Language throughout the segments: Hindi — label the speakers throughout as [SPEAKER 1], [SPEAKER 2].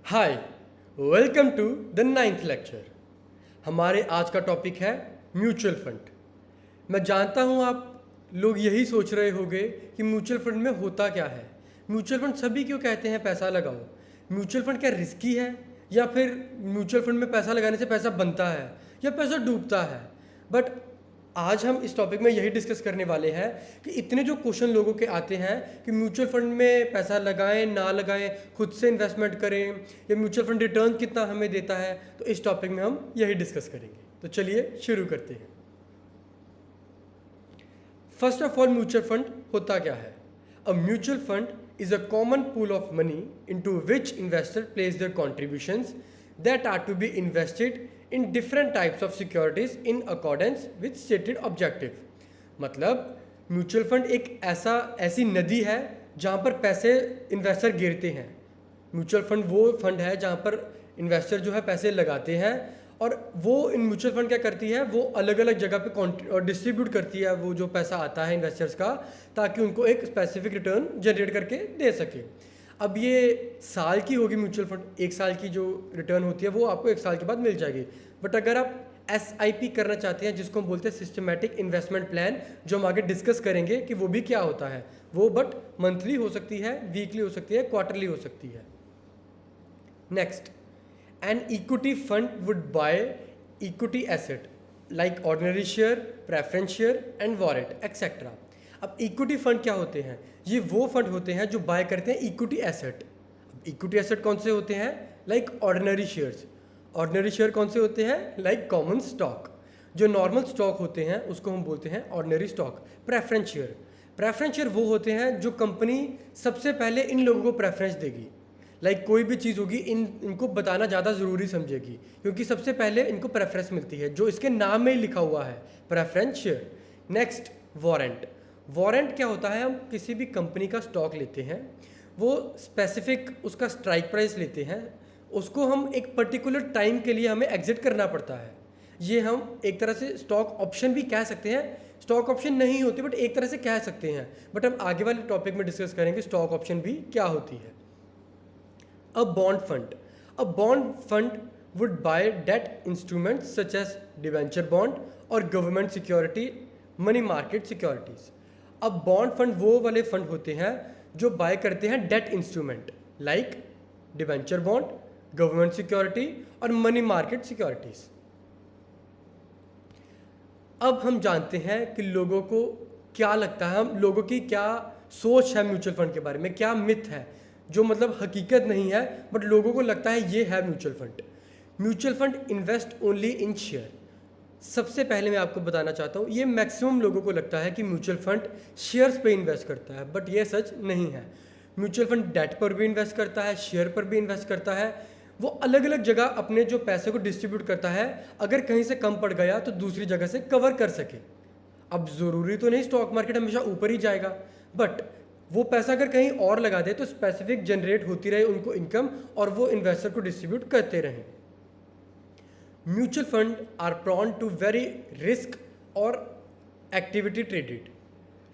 [SPEAKER 1] Hi, welcome to the ninth lecture. हमारे आज का टॉपिक है म्यूचुअल फंड। मैं जानता हूँ आप लोग यही सोच रहे होंगे कि म्यूचुअल फंड में होता क्या है। म्यूचुअल फंड सभी क्यों कहते हैं पैसा लगाओ। म्यूचुअल फंड क्या रिस्की है, या फिर म्यूचुअल फंड में पैसा लगाने से पैसा बनता है या पैसा डूबता है। बट आज हम इस टॉपिक में यही डिस्कस करने वाले हैं कि इतने जो क्वेश्चन लोगों के आते हैं कि म्यूचुअल फंड में पैसा लगाएं ना लगाएं, खुद से इन्वेस्टमेंट करें, या म्यूचुअल फंड रिटर्न कितना हमें देता है। तो इस टॉपिक में हम यही डिस्कस करेंगे। तो चलिए शुरू करते हैं। First of all, mutual fund होता क्या है। A mutual fund is a common pool of money into which investor place their contributions that are to be invested in different types of securities in accordance with stated objective। मतलब म्यूचुअल फंड एक ऐसी नदी है जहाँ पर पैसे इन्वेस्टर गिरते हैं। म्यूचुअल फंड वो फंड है जहाँ पर इन्वेस्टर जो है पैसे लगाते हैं, और वो इन म्यूचुअल फंड क्या करती है, वो अलग अलग जगह पे डिस्ट्रीब्यूट करती है वो जो पैसा आता है इन्वेस्टर्स का, ताकि उनको एक स्पेसिफिक रिटर्न जनरेट करके दे सके। अब ये साल की होगी म्यूचुअल फंड, एक साल की जो रिटर्न होती है वो आपको एक साल के बाद मिल जाएगी। बट अगर आप SIP करना चाहते हैं, जिसको हम बोलते हैं सिस्टमैटिक इन्वेस्टमेंट प्लान, जो हम आगे डिस्कस करेंगे कि वो भी क्या होता है, वो बट मंथली हो सकती है, वीकली हो सकती है, क्वार्टरली हो सकती है। Next, an equity fund would buy equity asset like ordinary share, preference share and warrant etcetera. अब इक्विटी फंड क्या होते हैं? ये वो फंड होते हैं जो बाय करते हैं इक्विटी एसेट। अब इक्विटी एसेट कौन से होते हैं? Like ordinary shares. Ordinary share कौन से होते हैं? Like common stock. जो नॉर्मल स्टॉक होते हैं उसको हम बोलते हैं ordinary stock. Preference share, preference share वो होते हैं जो कंपनी सबसे पहले इन लोगों को प्रेफरेंस देगी। लाइक कोई भी चीज़ होगी इनको बताना ज़्यादा ज़रूरी समझेगी, क्योंकि सबसे पहले इनको प्रेफरेंस मिलती है, जो इसके नाम में ही लिखा हुआ है, preference share. Next, warrant. Warrant क्या होता है? हम किसी भी कंपनी का स्टॉक लेते हैं, वो स्पेसिफिक उसका स्ट्राइक प्राइस लेते हैं, उसको हम एक पर्टिकुलर टाइम के लिए हमें एग्जिट करना पड़ता है। ये हम एक तरह से स्टॉक ऑप्शन भी कह सकते हैं। स्टॉक ऑप्शन नहीं होती बट एक तरह से कह सकते हैं, बट हम आगे वाले टॉपिक में डिस्कस करेंगे स्टॉक ऑप्शन भी क्या होती है। A bond fund. A bond fund would buy debt instruments such as debenture bond or government security, money market securities. अब बॉन्ड फंड वो वाले फंड होते हैं जो बाय करते हैं debt instrument like debenture bond, government security और मनी मार्केट सिक्योरिटीज। अब हम जानते हैं कि लोगों को क्या लगता है, हम लोगों की क्या सोच है म्यूचुअल फंड के बारे में, क्या मिथ है जो मतलब हकीकत नहीं है बट लोगों को लगता है ये है mutual fund. Mutual fund invest only in share. सबसे पहले मैं आपको बताना चाहता हूँ, ये मैक्सिमम लोगों को लगता है कि म्यूचुअल फंड शेयर्स पे इन्वेस्ट करता है, बट ये सच नहीं है। म्यूचुअल फंड डेट पर भी इन्वेस्ट करता है, शेयर पर भी इन्वेस्ट करता है। वो अलग अलग जगह अपने जो पैसे को डिस्ट्रीब्यूट करता है, अगर कहीं से कम पड़ गया तो दूसरी जगह से कवर कर सके। अब ज़रूरी तो नहीं स्टॉक मार्केट हमेशा ऊपर ही जाएगा, बट वो पैसा अगर कहीं और लगा दे तो स्पेसिफिक जनरेट होती रहे उनको इनकम, और वो इन्वेस्टर को डिस्ट्रीब्यूट करते रहें। Mutual fund are prone to very risk और एक्टिविटी ट्रेडेड।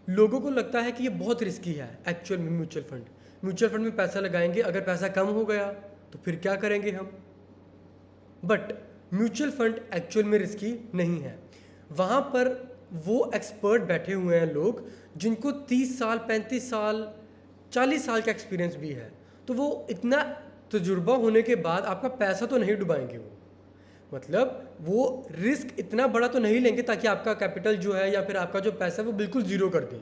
[SPEAKER 1] लोगों को लगता है कि ये बहुत रिस्की है एक्चुअल में म्यूचुअल फंड में पैसा लगाएंगे, अगर पैसा कम हो गया तो फिर क्या करेंगे हम। बट म्यूचुअल फंड एक्चुअल में रिस्की नहीं है। वहाँ पर वो एक्सपर्ट बैठे हुए हैं लोग जिनको 30 साल, 35 साल, 40 साल का एक्सपीरियंस भी है। तो वो इतना तजुर्बा होने के बाद आपका पैसा तो नहीं डुबाएंगे। वो मतलब वो रिस्क इतना बड़ा तो नहीं लेंगे ताकि आपका कैपिटल जो है या फिर आपका जो पैसा है वो बिल्कुल ज़ीरो कर दें।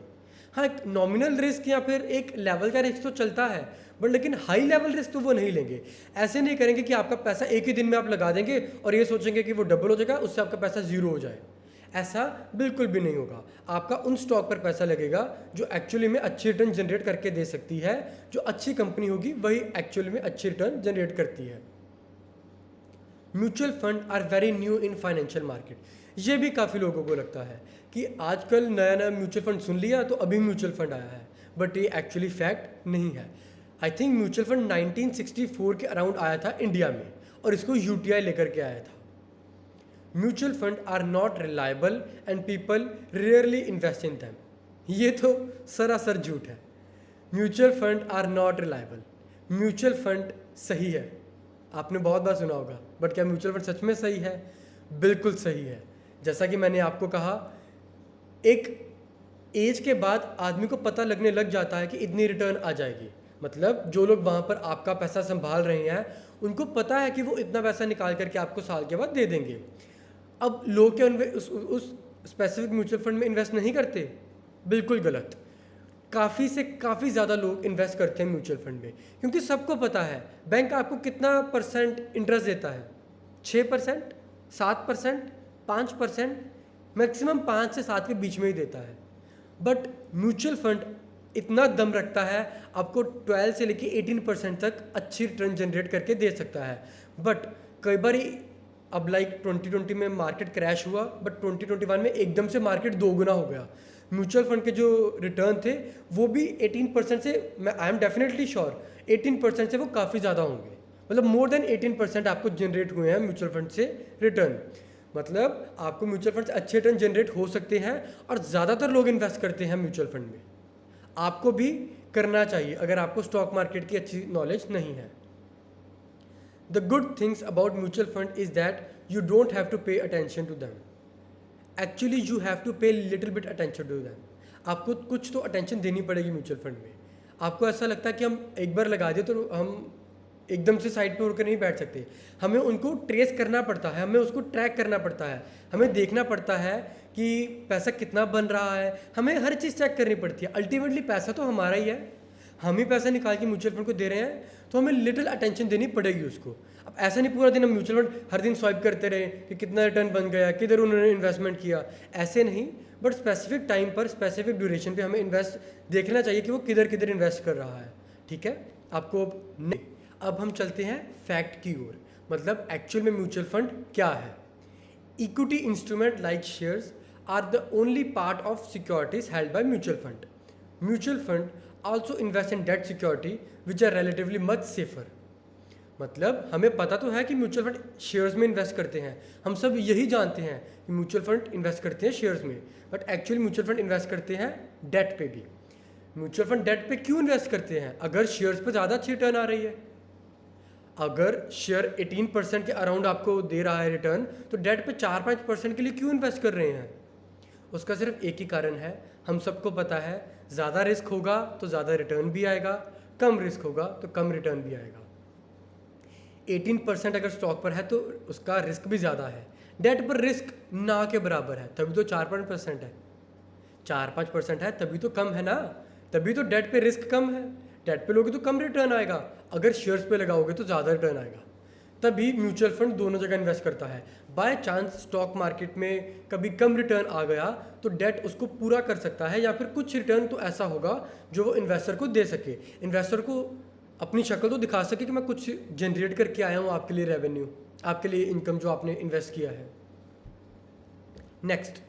[SPEAKER 1] हाँ, एक नॉमिनल रिस्क या फिर एक लेवल का रिस्क तो चलता है, बट लेकिन हाई लेवल रिस्क तो वो नहीं लेंगे। ऐसे नहीं करेंगे कि आपका पैसा एक ही दिन में आप लगा देंगे और ये सोचेंगे कि वो डबल हो जाएगा, उससे आपका पैसा ज़ीरो हो जाए। ऐसा बिल्कुल भी नहीं होगा। आपका उन स्टॉक पर पैसा लगेगा जो एक्चुअली में अच्छी रिटर्न जनरेट करके दे सकती है। जो अच्छी कंपनी होगी वही एक्चुअली में अच्छी रिटर्न जनरेट करती है। Mutual fund are very new in financial market. ये भी काफ़ी लोगों को लगता है कि आजकल नया नया म्यूचुअल फंड सुन लिया तो अभी म्यूचुअल फंड आया है, बट ये एक्चुअली फैक्ट नहीं है। आई थिंक म्यूचुअल फंड 1964 के अराउंड आया था इंडिया में, और इसको UTI लेकर के आया था। Mutual fund are not reliable and people rarely invest in them. ये तो सरासर झूठ है। Mutual fund are not reliable. Mutual fund सही है, आपने बहुत बार सुना होगा, बट क्या म्यूचुअल फंड सच में सही है? बिल्कुल सही है। जैसा कि मैंने आपको कहा, एक एज के बाद आदमी को पता लगने लग जाता है कि इतनी रिटर्न आ जाएगी। मतलब जो लोग वहाँ पर आपका पैसा संभाल रहे हैं उनको पता है कि वो इतना पैसा निकाल करके आपको साल के बाद दे देंगे। अब लोग क्या उस स्पेसिफिक म्यूचुअल फंड में इन्वेस्ट नहीं करते? बिल्कुल गलत। काफ़ी से काफ़ी ज़्यादा लोग इन्वेस्ट करते हैं म्यूचुअल फंड में, क्योंकि सबको पता है बैंक आपको कितना परसेंट इंटरेस्ट देता है। 6%, 7%, 5%, मैक्सिमम 5 से 7 के बीच में ही देता है। बट म्यूचुअल फंड इतना दम रखता है, आपको 12 से लेके 18% तक अच्छी रिटर्न जनरेट करके दे सकता है। बट कई बार अब लाइक 2020 में मार्केट क्रैश हुआ, बट 2021 में एकदम से मार्केट दोगुना हो गया। म्यूचुअल फंड के जो रिटर्न थे वो भी 18% से, मैं आई एम डेफिनेटली श्योर 18% से वो काफ़ी ज़्यादा होंगे। मतलब मोर देन 18% आपको जनरेट हुए हैं म्यूचुअल फंड से रिटर्न। मतलब आपको म्यूचुअल फंड से अच्छे रिटर्न जनरेट हो सकते हैं, और ज़्यादातर लोग इन्वेस्ट करते हैं म्यूचुअल फंड में। आपको भी करना चाहिए अगर आपको स्टॉक मार्केट की अच्छी नॉलेज नहीं है। The good things about mutual fund is that you don't have to pay attention to them. Actually you have to pay little bit attention to them. आपको कुछ तो अटेंशन देनी पड़ेगी म्यूचुअल फंड में। आपको ऐसा लगता है कि हम एक बार लगा दिए तो हम एकदम से साइड पे होकर नहीं बैठ सकते। हमें उनको ट्रेस करना पड़ता है, हमें उसको ट्रैक करना पड़ता है, हमें देखना पड़ता है कि पैसा कितना बन रहा है, हमें हर चीज़ चेक करनी पड़ती है। अल्टीमेटली पैसा तो हमारा ही है, हम ही पैसा निकाल के म्यूचुअल फंड को दे रहे हैं, तो हमें लिटिल अटेंशन देनी पड़ेगी उसको। अब ऐसा नहीं पूरा दिन हम म्यूचुअल फंड हर दिन स्वाइप करते रहे कि कितना रिटर्न बन गया, किधर उन्होंने इन्वेस्टमेंट किया, ऐसे नहीं। बट स्पेसिफिक टाइम पर, स्पेसिफिक ड्यूरेशन पे हमें इन्वेस्ट देखना चाहिए कि वो किधर किधर इन्वेस्ट कर रहा है। ठीक है, आपको नहीं। अब हम चलते हैं फैक्ट की ओर, मतलब एक्चुअल में म्यूचुअल फंड क्या है। Equity instrument like shares are the only part of securities held by mutual fund. Mutual fund also invest in debt security which are relatively much safer। मतलब हमें पता तो है कि म्यूचुअल फंड शेयर्स में इन्वेस्ट करते हैं, हम सब यही जानते हैं कि म्यूचुअल फंड इन्वेस्ट करते हैं शेयर्स में, but actually mutual fund invest करते हैं डेट पे भी। म्यूचुअल फंड डेट पे क्यों इन्वेस्ट करते हैं? अगर शेयर्स पे ज़्यादा अच्छी रिटर्न आ रही है, अगर शेयर 18% के अराउंड आपको दे रहा है रिटर्न, तो डेट पे 4-5% के लिए क्यों इन्वेस्ट कर रहे हैं? उसका सिर्फ एक ही कारण है, हम सबको पता है ज़्यादा रिस्क होगा तो ज़्यादा रिटर्न भी आएगा, कम रिस्क होगा तो कम रिटर्न भी आएगा। 18% अगर स्टॉक पर है तो उसका रिस्क भी ज़्यादा है, डेट पर रिस्क ना के बराबर है, तभी तो 4-5% है। 4-5% है तभी तो कम है ना, तभी तो डेट पे रिस्क कम है। डेट पे लोगे तो कम रिटर्न आएगा, अगर शेयर्स पे लगाओगे तो ज़्यादा रिटर्न आएगा। तभी म्यूचुअल फंड दोनों जगह इन्वेस्ट करता है। बाय चांस स्टॉक मार्केट में कभी कम रिटर्न आ गया तो डेट उसको पूरा कर सकता है, या फिर कुछ रिटर्न तो ऐसा होगा जो वो इन्वेस्टर को दे सके, इन्वेस्टर को अपनी शक्ल तो दिखा सके कि मैं कुछ जनरेट करके आया हूँ आपके लिए रेवेन्यू, आपके लिए इनकम जो आपने इन्वेस्ट किया है। Next,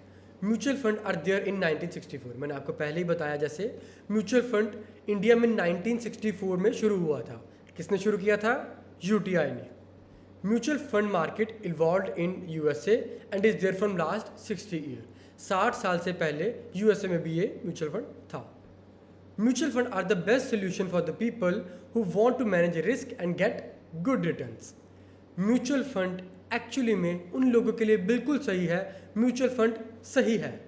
[SPEAKER 1] mutual fund are there in 1964। मैंने आपको पहले ही बताया जैसे म्यूचुअल फंड इंडिया में 1964 में शुरू हुआ था। किसने शुरू किया था? यूटीआई ने। Mutual fund market evolved in USA and is there from last 60 year. 60 साल से पहले यूएसए में भी ये म्यूचुअल फंड था। Mutual fund are the best solution for the people who want to manage risk and get good returns. Mutual fund actually में उन लोगों के लिए बिल्कुल सही है। म्यूचुअल फंड सही है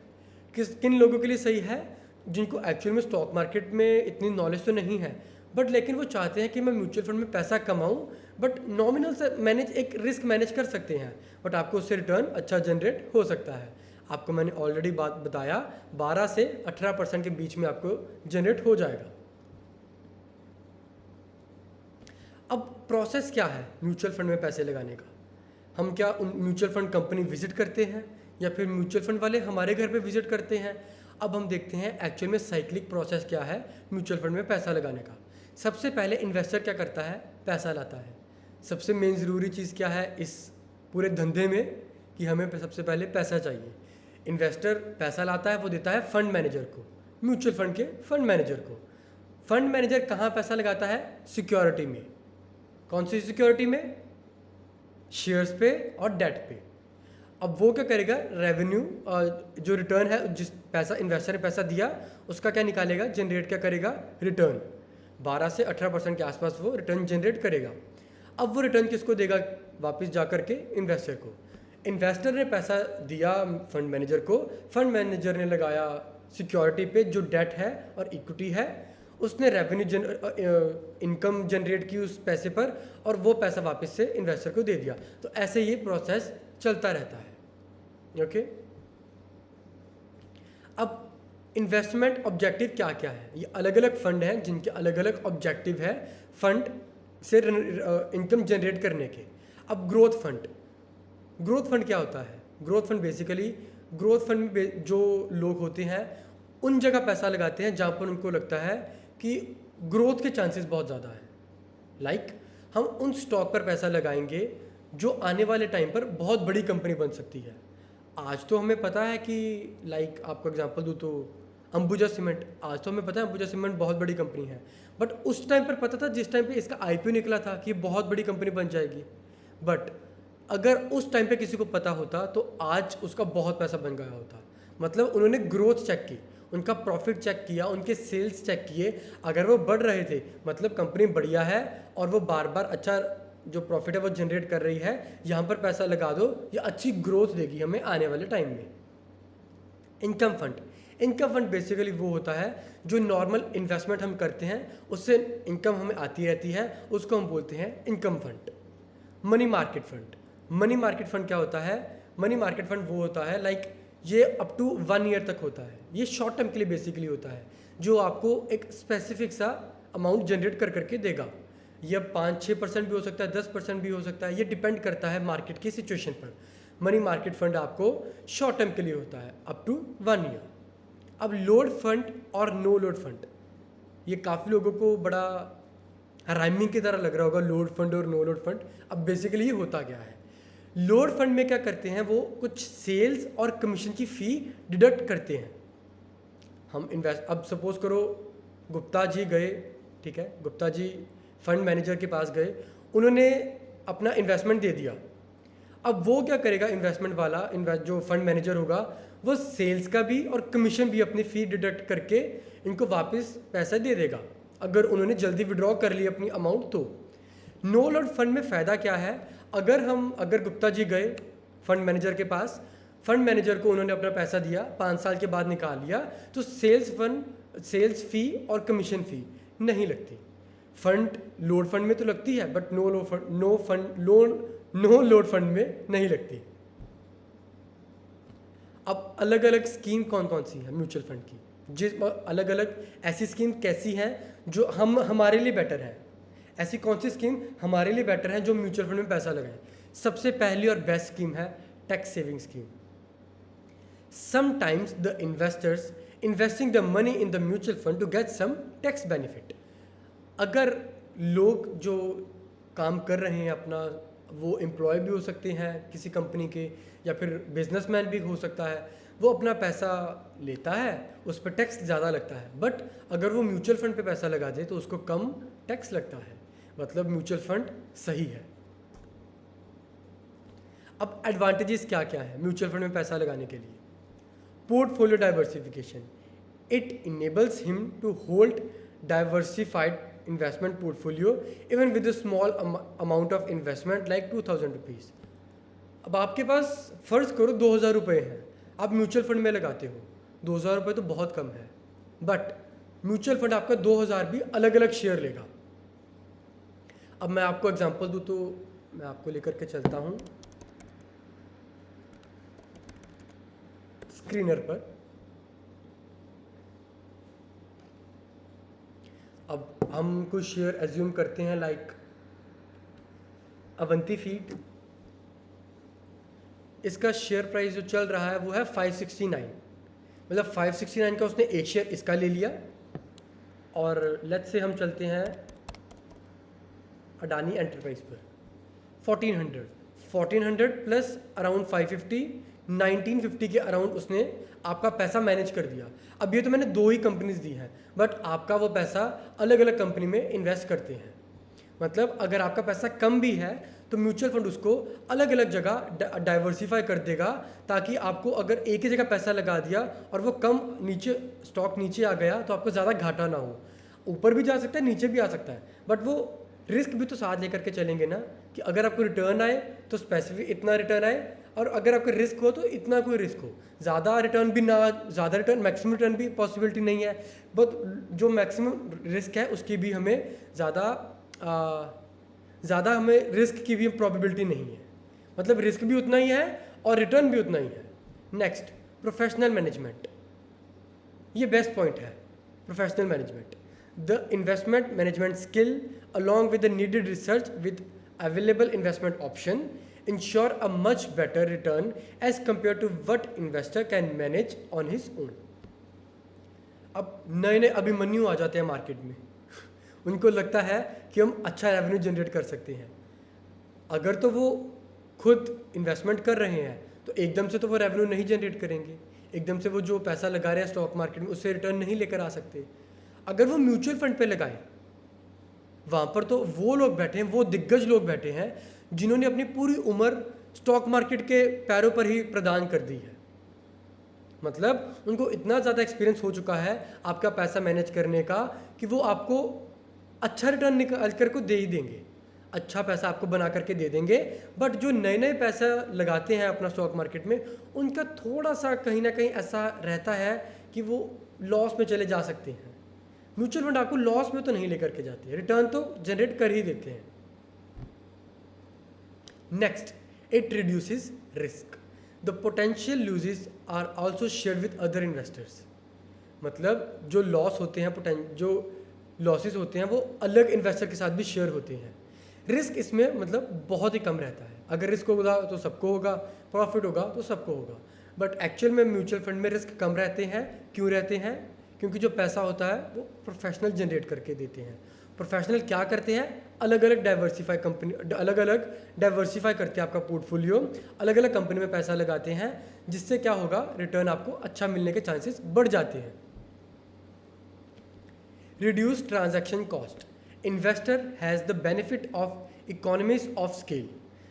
[SPEAKER 1] किन लोगों के लिए सही है? जिनको एक्चुअल में स्टॉक मार्केट में इतनी नॉलेज तो नहीं है, बट लेकिन वो चाहते हैं कि मैं म्यूचुअल फंड में पैसा कमाऊं, बट नॉमिनल से मैनेज, एक रिस्क मैनेज कर सकते हैं, बट आपको उससे रिटर्न अच्छा जनरेट हो सकता है। आपको मैंने ऑलरेडी बात बताया, 12 से 18% के बीच में आपको जनरेट हो जाएगा। अब प्रोसेस क्या है म्यूचुअल फंड में पैसे लगाने का? हम क्या उन म्यूचुअल फंड कंपनी विजिट करते हैं, या फिर म्यूचुअल फंड वाले हमारे घर पे विजिट करते हैं? अब हम देखते हैं एक्चुअल में साइक्लिक प्रोसेस क्या है म्यूचुअल फंड में पैसा लगाने का। सबसे पहले इन्वेस्टर क्या करता है? पैसा लाता है। सबसे मेन ज़रूरी चीज़ क्या है इस पूरे धंधे में, कि हमें सबसे पहले पैसा चाहिए। इन्वेस्टर पैसा लाता है, वो देता है फंड मैनेजर को, म्यूचुअल फंड के फंड मैनेजर को। फंड मैनेजर कहाँ पैसा लगाता है? सिक्योरिटी में। कौन सी सिक्योरिटी में? शेयर्स पे और डेट पे। अब वो क्या करेगा? रेवेन्यू, जो रिटर्न है, जिस पैसा इन्वेस्टर ने पैसा दिया उसका क्या निकालेगा? जनरेट क्या करेगा? रिटर्न। 12 से 18% के आसपास वो रिटर्न जनरेट करेगा। अब वो रिटर्न किसको देगा? वापस जा करके इन्वेस्टर को। इन्वेस्टर ने पैसा दिया फंड मैनेजर को, फंड मैनेजर ने लगाया सिक्योरिटी पे जो डेट है और इक्विटी है, उसने रेवेन्यू इनकम जनरेट की उस पैसे पर और वो पैसा वापस से इन्वेस्टर को दे दिया। तो ऐसे ये प्रोसेस चलता रहता है। ओके, अब इन्वेस्टमेंट ऑब्जेक्टिव क्या क्या है? ये अलग अलग फंड हैं जिनके अलग अलग ऑब्जेक्टिव है फंड से इनकम जनरेट करने के। अब ग्रोथ फंड क्या होता है? Growth fund basically, growth fund में जो लोग होते हैं उन जगह पैसा लगाते हैं जहाँ पर उनको लगता है कि ग्रोथ के चांसेस बहुत ज़्यादा है। लाइक हम उन स्टॉक पर पैसा लगाएंगे जो आने वाले टाइम पर बहुत बड़ी कंपनी बन सकती है। आज तो हमें पता है कि लाइक आपको एग्जांपल दूँ तो अंबुजा सीमेंट, आज तो हमें पता है अंबुजा सीमेंट बहुत बड़ी कंपनी है, बट उस टाइम पर पता था जिस टाइम पे इसका आईपीओ निकला था कि बहुत बड़ी कंपनी बन जाएगी। बट अगर उस टाइम पे किसी को पता होता तो आज उसका बहुत पैसा बन गया होता। मतलब उन्होंने ग्रोथ चेक की, उनका प्रॉफिट चेक किया, उनके सेल्स चेक किए, अगर वो बढ़ रहे थे मतलब कंपनी बढ़िया है और वो बार बार अच्छा जो प्रॉफिट है वो जनरेट कर रही है, यहाँ पर पैसा लगा दो, ये अच्छी ग्रोथ देगी हमें आने वाले टाइम में। इनकम फंड बेसिकली वो होता है जो नॉर्मल इन्वेस्टमेंट हम करते हैं उससे इनकम हमें आती रहती है, उसको हम बोलते हैं income fund. Money market fund क्या होता है? मनी मार्केट फंड वो होता है लाइक ये अप टू 1 ईयर तक होता है, ये शॉर्ट टर्म के लिए बेसिकली होता है, जो आपको एक स्पेसिफिक सा अमाउंट जनरेट कर करके देगा। ये 5-6% भी हो सकता है, 10% भी हो सकता है, ये डिपेंड करता है मार्केट की सिचुएशन पर। मनी मार्केट फंड आपको शॉर्ट टर्म के लिए होता है अप टू 1 ईयर। अब लोड फंड और नो लोड फंड, ये काफ़ी लोगों को बड़ा राइमिंग की तरह लग रहा होगा, लोड फंड और नो लोड फंड। अब बेसिकली ये होता क्या है? लोड फंड में क्या करते हैं, वो कुछ सेल्स और कमीशन की फ़ी डिडक्ट करते हैं। हम अब सपोज करो गुप्ता जी गए, ठीक है, गुप्ता जी फंड मैनेजर के पास गए, उन्होंने अपना इन्वेस्टमेंट दे दिया। अब वो क्या करेगा इन्वेस्टमेंट वाला, जो फंड मैनेजर होगा, वो सेल्स का भी और कमीशन भी अपनी फ़ी डिडक्ट करके इनको वापस पैसा दे देगा अगर उन्होंने जल्दी विड्रॉ कर ली अपनी अमाउंट तो। नो लोड फंड में फ़ायदा क्या है? अगर गुप्ता जी गए फंड मैनेजर के पास, फंड मैनेजर को उन्होंने अपना पैसा दिया, 5 साल के बाद निकाल लिया, तो सेल्स फ़ी और कमीशन फ़ी नहीं लगती। फंड लोड फंड में तो लगती है बट नो लोड फंड में नहीं लगती। अब अलग अलग स्कीम कौन कौन सी है म्यूचुअल फंड की, अलग अलग ऐसी स्कीम कैसी हैं जो हमारे लिए बेटर है? ऐसी कौन सी स्कीम हमारे लिए बेटर है जो म्यूचुअल फंड में पैसा लगाएं? सबसे पहली और बेस्ट स्कीम है tax saving scheme. Sometimes the investors investing the money in the mutual fund to get some tax benefit. अगर लोग जो काम कर रहे हैं अपना, वो एम्प्लॉय भी हो सकते हैं किसी कंपनी के या फिर बिजनेसमैन भी हो सकता है, वो अपना पैसा लेता है, उस पर टैक्स ज़्यादा लगता है, बट अगर वो म्यूचुअल फंड पे पैसा लगा दे तो उसको कम टैक्स लगता है। मतलब म्यूचुअल फंड सही है। अब एडवांटेजेस क्या क्या है म्यूचुअल फंड में पैसा लगाने के लिए? Portfolio diversification, it enables him to hold diversified investment portfolio even with a small amount of investment like 2000 rupees. अब आपके पास फ़र्ज़ करो 2000 रुपये हैं, आप म्यूचुअल फंड में लगाते हो, 2000 रुपये तो बहुत कम है, बट म्यूचुअल फंड आपका 2000 भी अलग अलग शेयर लेगा। अब मैं आपको एग्जांपल दूँ तो मैं आपको लेकर के चलता हूँ स्क्रीनर पर। अब हम कुछ शेयर एज्यूम करते हैं लाइक अवंती फीड, इसका शेयर प्राइस जो चल रहा है वो है 569, मतलब 569 का उसने एक शेयर इसका ले लिया। और लेट्स से हम चलते हैं अडानी एंटरप्राइज पर, 1400 प्लस अराउंड 550, 1950 के अराउंड उसने आपका पैसा मैनेज कर दिया। अब ये तो मैंने 2 ही कंपनीज दी हैं, बट आपका वो पैसा अलग अलग कंपनी में इन्वेस्ट करते हैं। मतलब अगर आपका पैसा कम भी है तो म्यूचुअल फंड उसको अलग अलग जगह डाइवर्सिफाई कर देगा, ताकि आपको अगर एक ही जगह पैसा लगा दिया और वो कम नीचे स्टॉक नीचे आ गया तो आपको ज़्यादा घाटा ना हो। ऊपर भी जा सकता है नीचे भी आ सकता है, बट वो रिस्क भी तो साथ लेकर के चलेंगे ना, कि अगर आपको रिटर्न आए तो स्पेसिफिक इतना रिटर्न आए, और अगर आपका रिस्क हो तो इतना कोई रिस्क हो। ज़्यादा रिटर्न भी ना, ज़्यादा रिटर्न, मैक्सिमम रिटर्न भी पॉसिबिलिटी नहीं है, बट जो मैक्सिमम रिस्क है उसकी भी हमें ज़्यादा हमें रिस्क की भी प्रोबेबिलिटी नहीं है। मतलब रिस्क भी उतना ही है और रिटर्न भी उतना ही है। Next, professional management. ये बेस्ट पॉइंट है, professional management. The investment management skill along with the needed research with available investment option ensure a much better return as compared to what investor can manage on his own. अब नए नए अभिमन्यु आ जाते हैं मार्केट में उनको लगता है कि हम अच्छा रेवेन्यू जनरेट कर सकते हैं। अगर तो वो खुद इन्वेस्टमेंट कर रहे हैं तो एकदम से तो वो रेवेन्यू नहीं जनरेट करेंगे, एकदम से वो जो पैसा लगा रहे हैं स्टॉक मार्केट में उससे रिटर्न नहीं लेकर आ सकते। अगर वो म्यूचुअल फंड पे लगाए, वहाँ पर तो वो लोग बैठे हैं, वो दिग्गज लोग बैठे हैं जिन्होंने अपनी पूरी उम्र स्टॉक मार्केट के पैरों पर ही प्रदान कर दी है। मतलब उनको इतना ज़्यादा एक्सपीरियंस हो चुका है आपका पैसा मैनेज करने का कि वो आपको अच्छा रिटर्न निकाल कर को दे ही देंगे, अच्छा पैसा आपको बना करके दे देंगे। बट जो नए नए पैसा लगाते हैं अपना स्टॉक मार्केट में, उनका थोड़ा सा कहीं ना कहीं ऐसा रहता है कि वो लॉस में चले जा सकते हैं। म्यूचुअल फंड आपको लॉस में तो नहीं लेकर के जाते हैं, रिटर्न तो जनरेट कर ही देते हैं। Next, it reduces risk. The potential losses are also shared with other investors. मतलब जो लॉस होते हैं, जो लॉसेस होते हैं वो अलग इन्वेस्टर के साथ भी शेयर होते हैं। रिस्क इसमें मतलब बहुत ही कम रहता है। अगर रिस्क होगा तो सबको होगा, प्रॉफिट होगा तो सबको होगा। बट एक्चुअल में म्यूचुअल फंड में रिस्क कम रहते हैं। क्यों रहते हैं? क्योंकि जो पैसा होता है वो प्रोफेशनल जनरेट करके देते हैं। प्रोफेशनल क्या करते हैं? अलग अलग डाइवर्सिफाई करते हैं आपका पोर्टफोलियो, अलग अलग कंपनी में पैसा लगाते हैं, जिससे क्या होगा, रिटर्न आपको अच्छा मिलने के चांसेस बढ़ जाते हैं। Reduce transaction cost. Investor has the benefit of economies of scale.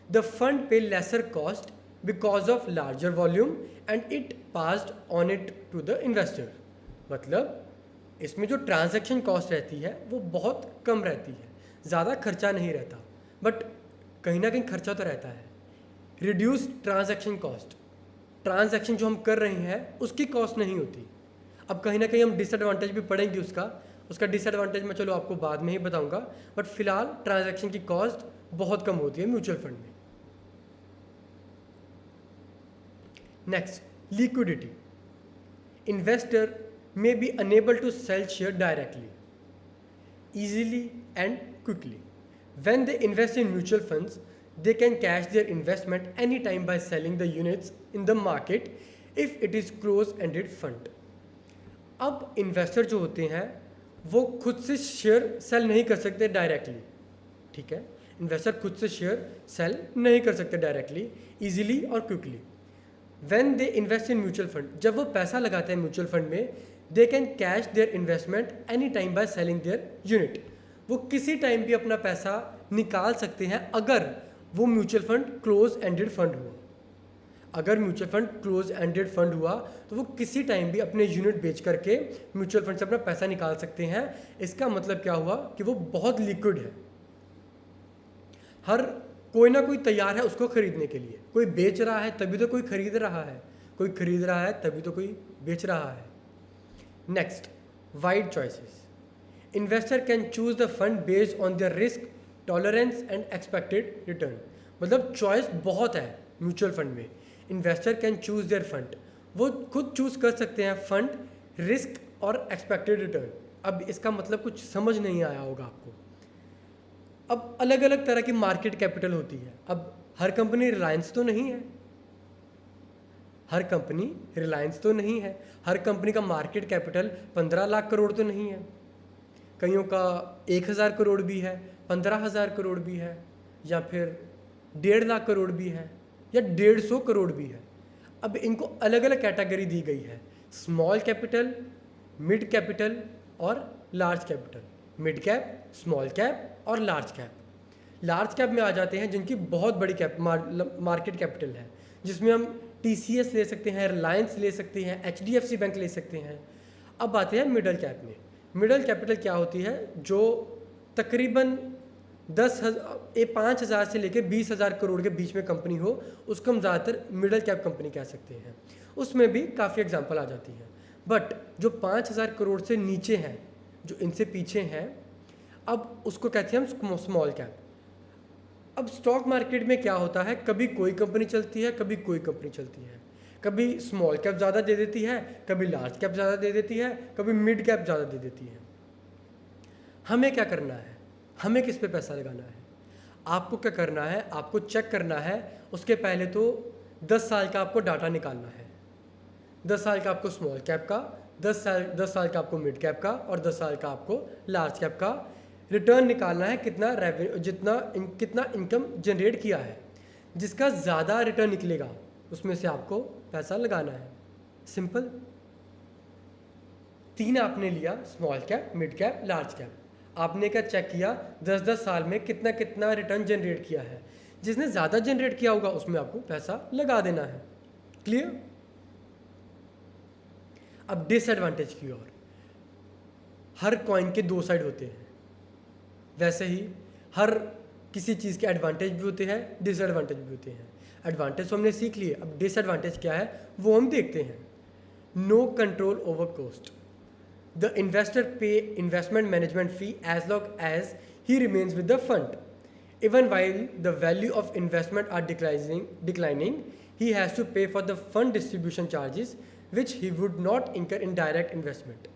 [SPEAKER 1] The fund pay lesser cost because of larger volume and it passed on it to the investor. मतलब इसमें जो ट्रांजैक्शन कॉस्ट रहती है वो बहुत कम रहती है, ज़्यादा खर्चा नहीं रहता, बट कहीं ना कहीं खर्चा तो रहता है। रिड्यूस ट्रांजैक्शन कॉस्ट, ट्रांजैक्शन जो हम कर रहे हैं उसकी कॉस्ट नहीं होती। अब कहीं ना कहीं हम डिसएडवांटेज भी पड़ेंगे उसका डिसएडवांटेज मैं चलो आपको बाद में ही बताऊंगा, बट फिलहाल ट्रांजैक्शन की कॉस्ट बहुत कम होती है म्यूचुअल फंड में। Next, liquidity. Investor may be unable to sell share directly, easily and quickly. When they invest in mutual funds, they can cash their investment anytime by selling the units in the market if it is closed-ended fund. अब इन्वेस्टर जो होते हैं वो खुद से शेयर सेल नहीं कर सकते डायरेक्टली, ठीक है? इन्वेस्टर खुद से शेयर सेल नहीं कर सकते डायरेक्टली, इजीली और quickly. When they invest in mutual fund, जब वो पैसा लगाते हैं म्यूचुअल फंड में, they can cash their investment any time by selling their unit. वो किसी टाइम भी अपना पैसा निकाल सकते हैं अगर वो mutual fund close ended fund हुआ। अगर mutual fund close ended fund हुआ तो वो किसी टाइम भी अपने यूनिट बेच करके म्यूचुअल फंड से अपना पैसा निकाल सकते हैं। इसका मतलब क्या हुआ कि वो बहुत लिक्विड है, हर कोई ना कोई तैयार है उसको खरीदने के लिए। कोई बेच रहा है तभी तो कोई खरीद रहा है, कोई खरीद रहा है तभी तो कोई बेच रहा है। Next, wide choices. Investor can choose the fund based on their risk tolerance and expected return. मतलब चॉइस बहुत है म्यूचुअल फंड में। Investor can choose there fund, वो खुद चूज कर सकते हैं फंड, रिस्क और एक्सपेक्टेड रिटर्न। अब इसका मतलब कुछ समझ नहीं आया होगा आपको। अब अलग अलग तरह की मार्केट कैपिटल होती है। अब हर कंपनी रिलायंस तो नहीं है, हर कंपनी रिलायंस तो नहीं है, हर कंपनी का मार्केट कैपिटल 15 लाख करोड़ तो नहीं है। कईयों का 1000 करोड़ भी है, 15,000 करोड़ भी है, या फिर 1.5 लाख करोड़ भी है, या 150 करोड़ भी है। अब इनको अलग अलग कैटेगरी दी गई है, स्मॉल कैपिटल, मिड कैपिटल और large capital. Mid cap, small cap और लार्ज कैप। लार्ज कैप में आ जाते हैं जिनकी बहुत बड़ी मार्केट कैपिटल है, जिसमें हम TCS ले सकते हैं, रिलायंस ले सकते हैं, HDFC बैंक ले सकते हैं। अब आते हैं मिडल कैप में। मिडल कैपिटल क्या होती है? जो तकरीबन ये 5,000 से लेकर 20,000 करोड़ के बीच में कंपनी हो, उसको हम ज़्यादातर मिडिल कैप कंपनी कह सकते हैं। उसमें भी काफ़ी एग्जांपल आ जाती हैं। बट जो 5,000 करोड़ से नीचे हैं, जो इनसे पीछे हैं, अब उसको कहते हैं हम स्मॉल कैप। अब स्टॉक मार्केट में क्या होता है, कभी कोई कंपनी चलती है, कभी कोई कंपनी चलती है। कभी स्मॉल कैप ज़्यादा दे देती है, कभी लार्ज कैप ज़्यादा दे देती है, कभी मिड कैप ज़्यादा दे देती है। हमें क्या करना है, हमें किस पे पैसा लगाना है? आपको क्या करना है, आपको चेक करना है। उसके पहले तो 10 साल का आपको डाटा निकालना है। 10 साल का आपको स्मॉल कैप का, 10 साल का आपको मिड कैप का और 10 साल का आपको लार्ज कैप का रिटर्न निकालना है। कितना इनकम जनरेट किया है। जिसका ज़्यादा रिटर्न निकलेगा उसमें से आपको पैसा लगाना है। सिंपल। 3 आपने लिया, small cap, mid cap, large cap. आपने क्या चेक किया, 10-10 साल में कितना कितना रिटर्न जनरेट किया है। जिसने ज़्यादा जनरेट किया होगा उसमें आपको पैसा लगा देना है। क्लियर? अब डिसएडवांटेज की ओर। हर कॉइन के 2 साइड होते हैं, वैसे ही हर किसी चीज़ के एडवांटेज भी होते हैं, डिसएडवांटेज भी होते हैं। एडवांटेज तो हमने सीख लिए, अब डिसएडवांटेज क्या है वो हम देखते हैं। No control over cost. The investor pay investment management fee as long as he remains with the fund. Even while the value of investment are declining, he has to pay for the fund distribution charges which he would not incur in direct investment.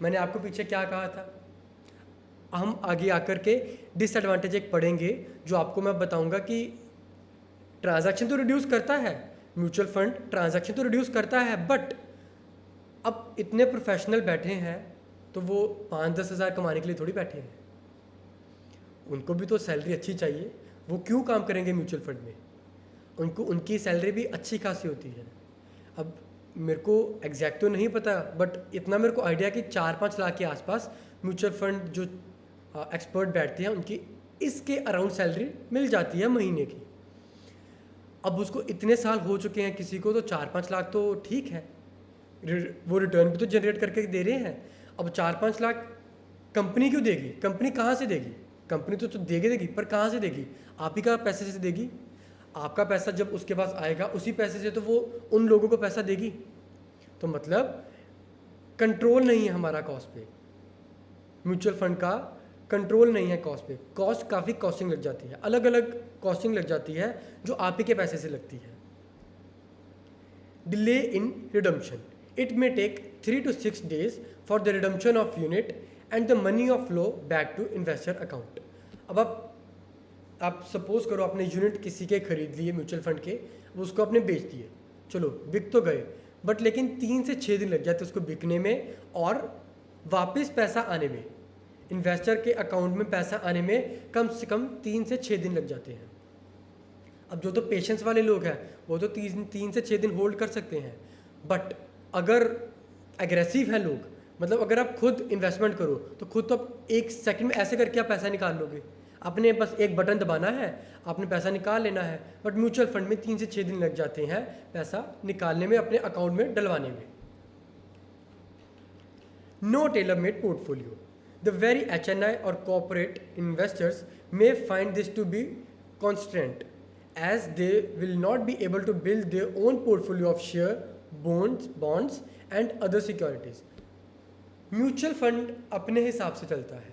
[SPEAKER 1] मैंने आपको पीछे क्या कहा था? हम आगे आकर के डिसएडवांटेज एक पढ़ेंगे, जो आपको मैं बताऊंगा कि ट्रांजैक्शन तो रिड्यूस करता है, म्यूचुअल फंड ट्रांजैक्शन तो रिड्यूस करता है, बट अब इतने प्रोफेशनल बैठे हैं तो वो 5-10 हज़ार कमाने के लिए थोड़ी बैठे हैं। उनको भी तो सैलरी अच्छी चाहिए। वो क्यों काम करेंगे म्यूचुअल फंड में? उनकी सैलरी भी अच्छी खासी होती है। अब मेरे को एग्जैक्ट तो नहीं पता, बट इतना मेरे को आइडिया कि 4-5 लाख के आसपास म्यूचुअल फंड जो एक्सपर्ट बैठते हैं उनकी इसके अराउंड सैलरी मिल जाती है महीने की। अब उसको इतने साल हो चुके हैं किसी को, तो 4-5 लाख तो ठीक है, वो रिटर्न भी तो जनरेट करके दे रहे हैं। अब 4-5 लाख कंपनी क्यों देगी? कंपनी कहाँ से देगी? कंपनी तो देगी, पर कहाँ से देगी? आप ही का पैसे से देगी। आपका पैसा जब उसके पास आएगा उसी पैसे से तो वो उन लोगों को पैसा देगी। तो मतलब कंट्रोल नहीं है हमारा कॉस्ट पे। म्यूचुअल फंड का कंट्रोल नहीं है कॉस्ट पे। कॉस्ट काफ़ी कॉस्टिंग लग जाती है, अलग अलग कॉस्टिंग लग जाती है जो आप ही के पैसे से लगती है। Delay in redemption. It may take 3 to 6 days for the redemption of unit and the money of flow back to investor account. अब आप सपोज करो आपने यूनिट किसी के खरीद लिए म्यूचुअल फंड के, वो उसको आपने बेच दिए, चलो बिक तो गए, बट लेकिन 3 से 6 दिन लग जाते उसको बिकने में और वापस पैसा आने में। इन्वेस्टर के अकाउंट में पैसा आने में कम से कम 3 से 6 दिन लग जाते हैं। अब जो तो पेशेंस वाले लोग हैं वो तो 3 से 6 दिन होल्ड कर सकते हैं, बट अगर एग्रेसिव हैं लोग, मतलब अगर आप खुद इन्वेस्टमेंट करो तो खुद तो आप 1 सेकंड में ऐसे करके आप पैसा निकाल लोगे। आपने बस एक बटन दबाना है, आपने पैसा निकाल लेना है। बट म्यूचुअल फंड में 3 से 6 दिन लग जाते हैं पैसा निकालने में, अपने अकाउंट में डलवाने में। No tailor made portfolio. The very HNI और corporate investors may find this to be constant as they will not be able to build their own portfolio of share, bonds and other securities. Mutual fund अपने हिसाब से चलता है।